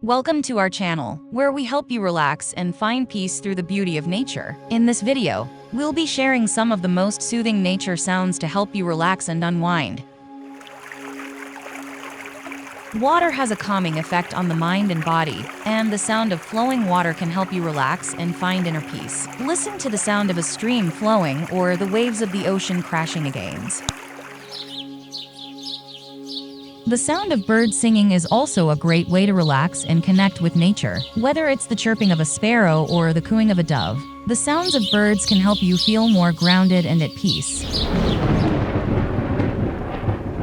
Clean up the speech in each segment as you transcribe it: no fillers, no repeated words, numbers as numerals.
Welcome to our channel, where we help you relax and find peace through the beauty of nature. In this video, we'll be sharing some of the most soothing nature sounds to help you relax and unwind. Water has a calming effect on the mind and body, and the sound of flowing water can help you relax and find inner peace. Listen to the sound of a stream flowing or the waves of the ocean crashing against. The sound of birds singing is also a great way to relax and connect with nature. Whether it's the chirping of a sparrow or the cooing of a dove, the sounds of birds can help you feel more grounded and at peace.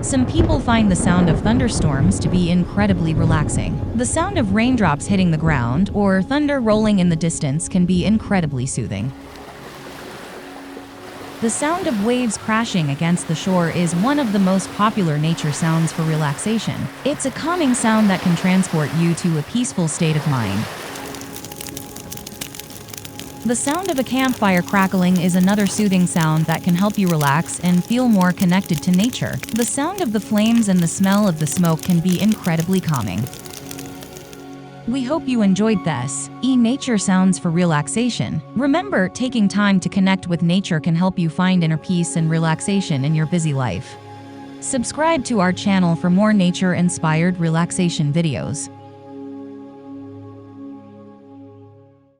Some people find the sound of thunderstorms to be incredibly relaxing. The sound of raindrops hitting the ground or thunder rolling in the distance can be incredibly soothing. The sound of waves crashing against the shore is one of the most popular nature sounds for relaxation. It's a calming sound that can transport you to a peaceful state of mind. The sound of a campfire crackling is another soothing sound that can help you relax and feel more connected to nature. The sound of the flames and the smell of the smoke can be incredibly calming. We hope you enjoyed this nature sounds for relaxation. Remember, taking time to connect with nature can help you find inner peace and relaxation in your busy life. Subscribe to our channel for more nature-inspired relaxation videos.